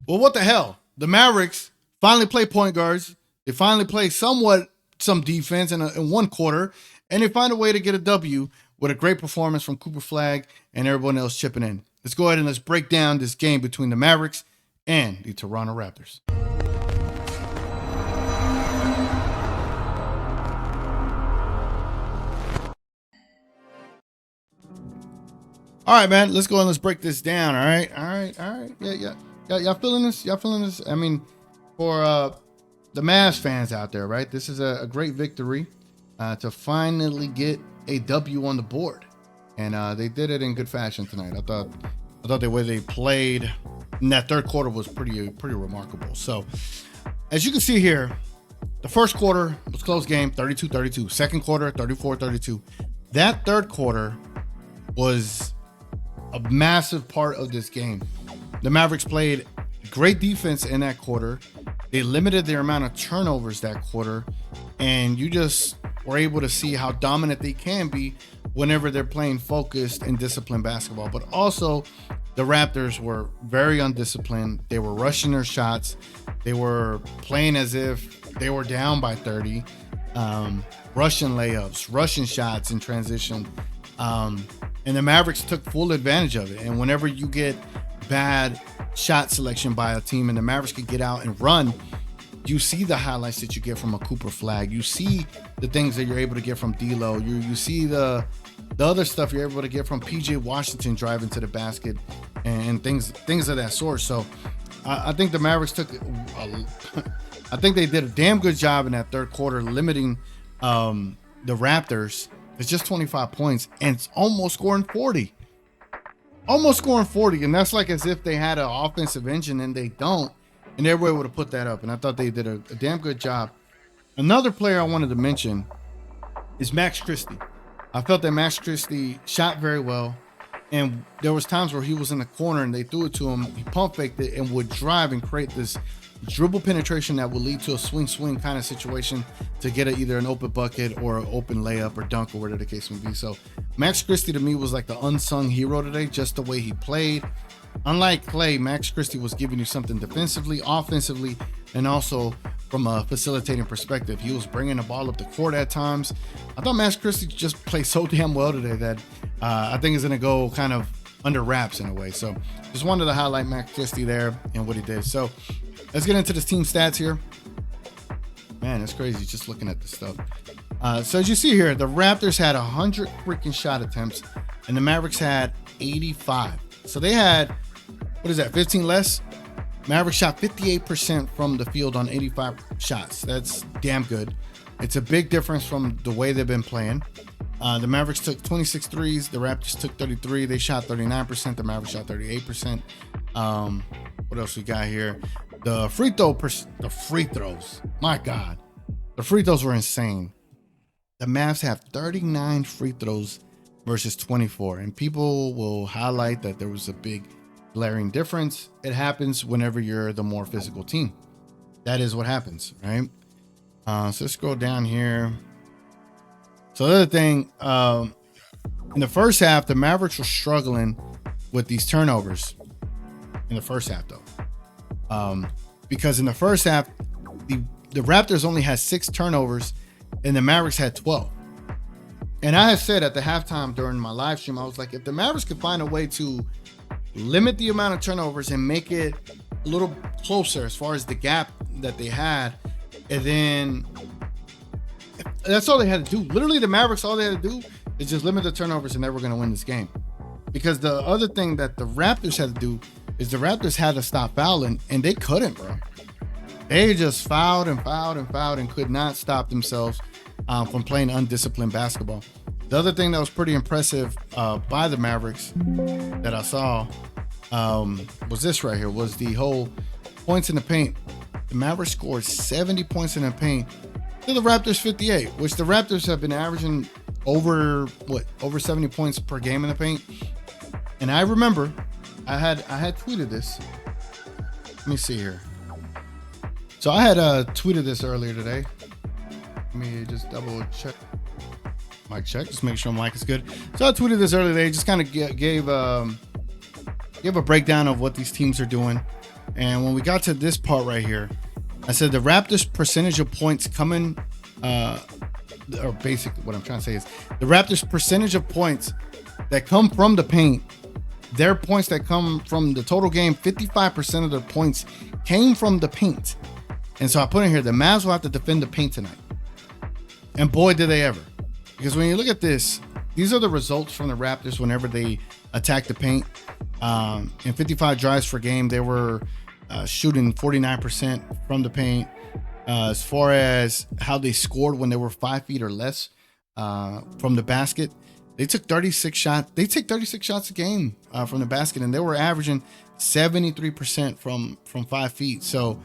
Well, what the hell? The Mavericks finally play point guards. They finally play some defense in one quarter, and they find a way to get a W with a great performance from Cooper Flagg and everyone else chipping in. Let's go ahead and let's break down this game between the Mavericks and the Toronto Raptors. All right, man, let's go and let's break this down. All right. Yeah. Y'all feeling this? I mean, for the Mavs fans out there, right? This is a great victory to finally get a W on the board, and they did it in good fashion tonight. I thought the way they played in that third quarter was pretty remarkable. So, as you can see here, the first quarter was close game, 32-32. Second quarter, 34-32. That third quarter was a massive part of this game. The Mavericks played great defense in that quarter. They limited their amount of turnovers that quarter, and you just were able to see how dominant they can be whenever they're playing focused and disciplined basketball. But also, the Raptors were very undisciplined. They were rushing their shots. They were playing as if they were down by 30, rushing layups, rushing shots in transition. And the Mavericks took full advantage of it. And whenever you get bad shot selection by a team and the Mavericks could get out and run, you see the highlights that you get from a Cooper Flagg. You see the things that you're able to get from D'Lo. You see the other stuff you're able to get from PJ Washington driving to the basket and things of that sort. So I think the Mavericks I think they did a damn good job in that third quarter limiting the Raptors. It's just 25 points and it's almost scoring 40. And that's like as if they had an offensive engine and they don't, and they were able to put that up. And I thought they did a damn good job. Another player I wanted to mention is Max Christie. I felt that Max Christie shot very well, and there was times where he was in the corner and they threw it to him. He pump faked it and would drive and create this dribble penetration that would lead to a swing kind of situation to get either an open bucket or an open layup or dunk or whatever the case may be. So Max Christie to me was like the unsung hero today, just the way he played. Unlike Clay, Max Christie was giving you something defensively, offensively, and also from a facilitating perspective. He was bringing the ball up the court at times. I thought Max Christie just played so damn well today that I think is going to go kind of under wraps in a way. So just wanted to highlight Max Christie there and what he did. So let's get into this team stats here. Man, it's crazy just looking at this stuff. So as you see here, the Raptors had 100 freaking shot attempts and the Mavericks had 85. So they had, 15 less? Mavericks shot 58% from the field on 85 shots. That's damn good. It's a big difference from the way they've been playing. The Mavericks took 26 threes. The Raptors took 33. They shot 39%. The Mavericks shot 38%. What else we got here? The free throws. My God. The free throws were insane. The Mavs have 39 free throws versus 24. And people will highlight that there was a big glaring difference. It happens whenever you're the more physical team. That is what happens, right? So let's scroll down here. So the other thing, in the first half, the Mavericks were struggling with these turnovers. In the first half, though, because in the first half, the Raptors only had 6 turnovers, and the Mavericks had 12. And I have said at the halftime during my live stream, I was like, if the Mavericks could find a way to limit the amount of turnovers and make it a little closer as far as the gap that they had, and then that's all they had to do. Literally, the Mavericks, all they had to do is just limit the turnovers and they were going to win this game. Because the other thing that the Raptors had to do is the Raptors had to stop fouling, and they couldn't, bro. They just fouled and could not stop themselves from playing undisciplined basketball. The other thing that was pretty impressive by the Mavericks that I saw was this right here, was the whole points in the paint. The Mavericks scored 70 points in the paint to the Raptors 58, which the Raptors have been averaging over 70 points per game in the paint. And I remember I had tweeted this. Let me see here. So I had tweeted this earlier today. Let me just double check. Mic check, just make sure mic is good. So I tweeted this earlier today, just kind of gave a breakdown of what these teams are doing And when we got to this part right here, I said the Raptors percentage of points coming, or basically what I'm trying to say is the Raptors percentage of points that come from the paint, their points that come from the total game, 55% of their points came from the paint. And so I put in here, the Mavs will have to defend the paint tonight. And boy, did they ever. Because when you look at this, these are the results from the Raptors whenever they attack the paint. In 55 drives per game, they were shooting 49% from the paint. As far as how they scored when they were 5 feet or less from the basket, they took 36 shots. They take 36 shots a game from the basket, and they were averaging 73% from 5 feet. So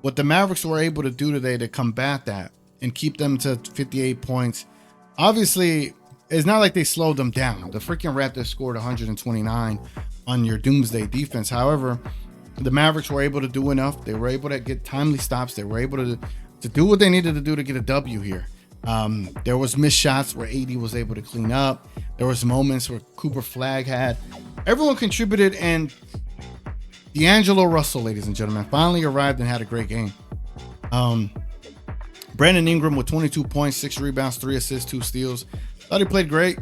what the Mavericks were able to do today to combat that and keep them to 58 points, obviously, it's not like they slowed them down. The freaking Raptors scored 129 on your doomsday defense. However, the Mavericks were able to do enough. They were able to get timely stops. They were able to do what they needed to do to get a W here. There was missed shots where AD was able to clean up. There was moments where Cooper Flagg had. Everyone contributed, and D'Angelo Russell, ladies and gentlemen, finally arrived and had a great game. Brandon Ingram with 22 points, 6 rebounds, 3 assists, 2 steals. Thought he played great.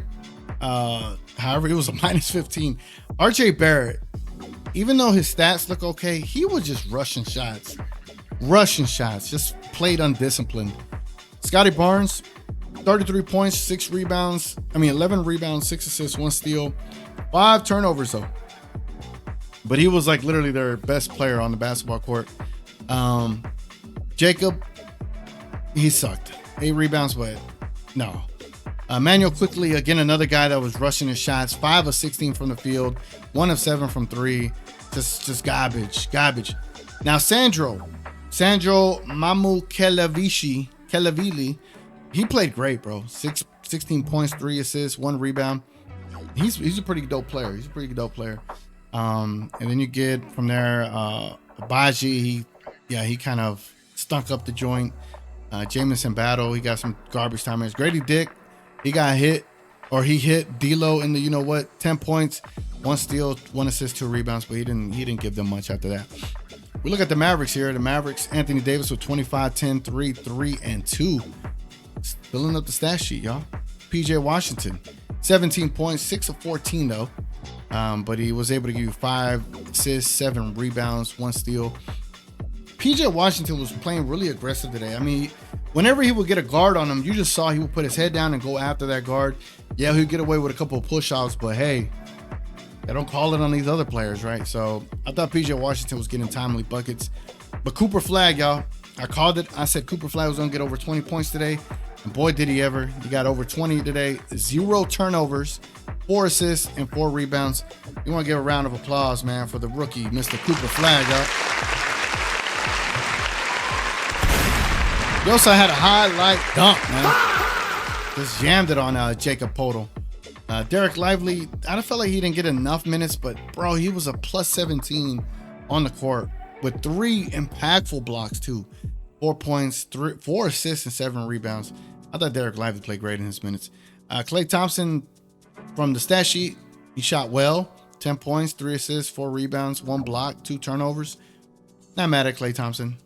However, he was a minus 15. RJ Barrett, even though his stats look okay, he was just rushing shots, just played undisciplined. Scotty Barnes, 33 points, 11 rebounds, 6 assists, 1 steal, 5 turnovers though. But he was like literally their best player on the basketball court. Jacob, he sucked. 8 rebounds, but no. Manuel quickly, again, another guy that was rushing his shots. 5 of 16 from the field, 1 of 7 from 3. Just garbage. Now Sandro Mamukelevili, he played great, bro. 16 points, 3 assists, 1 rebound. He's a pretty dope player. And then you get from there, Baji, he kind of stunk up the joint. Jamison Battle, he got some garbage time minutes. Grady Dick, he hit D'Lo in the 10 points, 1 steal, 1 assist, 2 rebounds, but he didn't give them much after that. We look at the Mavericks here. The Mavericks, Anthony Davis with 25, 10, 3, 3, and 2. Filling up the stat sheet, y'all. PJ Washington, 17 points, 6 of 14 though. But he was able to give you 5 assists, 7 rebounds, 1 steal. PJ Washington was playing really aggressive today. I mean, whenever he would get a guard on him, you just saw he would put his head down and go after that guard. Yeah, he'd get away with a couple of push-offs, but hey, they don't call it on these other players, right? So I thought PJ Washington was getting timely buckets. But Cooper Flagg, y'all, I called it. I said Cooper Flagg was going to get over 20 points today. And boy, did he ever. He got over 20 today. 0 turnovers, 4 assists, and 4 rebounds. You want to give a round of applause, man, for the rookie, Mr. Cooper Flagg, y'all. He also had a highlight dunk, man. Just jammed it on Jacob Podol. Derek Lively, I felt like he didn't get enough minutes, but bro, he was a plus 17 on the court with 3 impactful blocks too. 4 points, 4 assists, and 7 rebounds. I thought Derek Lively played great in his minutes. Klay Thompson, from the stat sheet, he shot well. 10 points, 3 assists, 4 rebounds, 1 block, 2 turnovers. Not mad at Klay Thompson.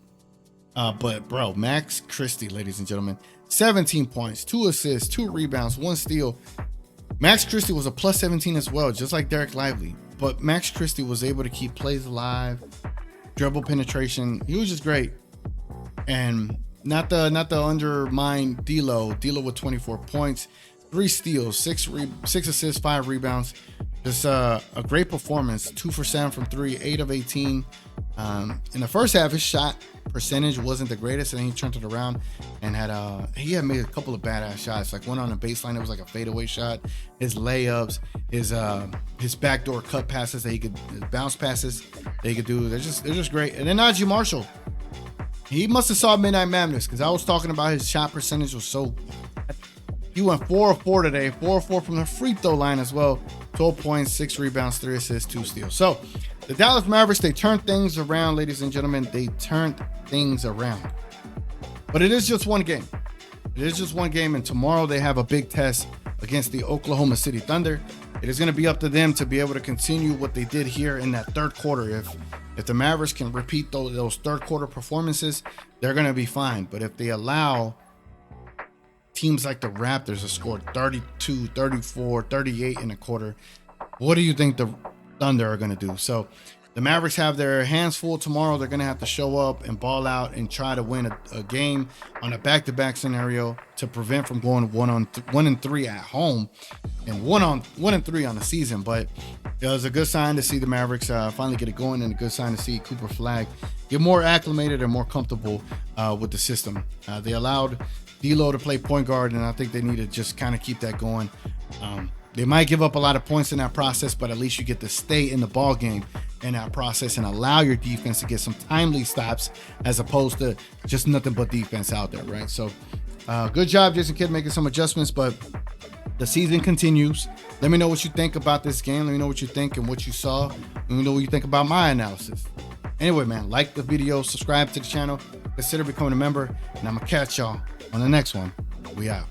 But bro, Max Christie, ladies and gentlemen, 17 points, 2 assists, 2 rebounds, 1 steal. Max Christie was a plus 17 as well, just like Derek Lively. But Max Christie was able to keep plays alive, dribble penetration. He was just great. And not the undermine D'Lo. D'Lo with 24 points, 3 steals, 6 assists, 5 rebounds. Just a great performance. 2 for 7 from 3, 8 of 18. In the first half, his shot percentage wasn't the greatest, and then he turned it around and had made a couple of badass shots. Like one on the baseline, it was like a fadeaway shot. His layups, his backdoor cut passes that he could, his bounce passes that he could do. They're just great. And then Najee Marshall, he must have saw Midnight Madness, because I was talking about his shot percentage was so. He went 4 of 4 today, 4 of 4 from the free throw line as well. 12 points, 6 rebounds, 3 assists, 2 steals. So the Dallas Mavericks, they turned things around, ladies and gentlemen. They turned things around. But it is just one game. It is just one game, and tomorrow they have a big test against the Oklahoma City Thunder. It is going to be up to them to be able to continue what they did here in that third quarter. If the Mavericks can repeat those third quarter performances, they're going to be fine. But if they allow teams like the Raptors to score 32, 34, 38 in a quarter, what do you think the Thunder are going to do? So the Mavericks have their hands full tomorrow. They're going to have to show up and ball out and try to win a game on a back-to-back scenario to prevent from going 1-3 at home and 1-3 on the season. But it was a good sign to see the Mavericks finally get it going, and a good sign to see Cooper Flagg get more acclimated and more comfortable with the system. They allowed D'Lo to play point guard, and I think they need to just kind of keep that going. They might give up a lot of points in that process, but at least you get to stay in the ball game in that process and allow your defense to get some timely stops as opposed to just nothing but defense out there, right? So good job, Jason Kidd, making some adjustments, but the season continues. Let me know what you think about this game. Let me know what you think and what you saw. Let me know what you think about my analysis. Anyway, man, like the video, subscribe to the channel, consider becoming a member, and I'm going to catch y'all on the next one. We out.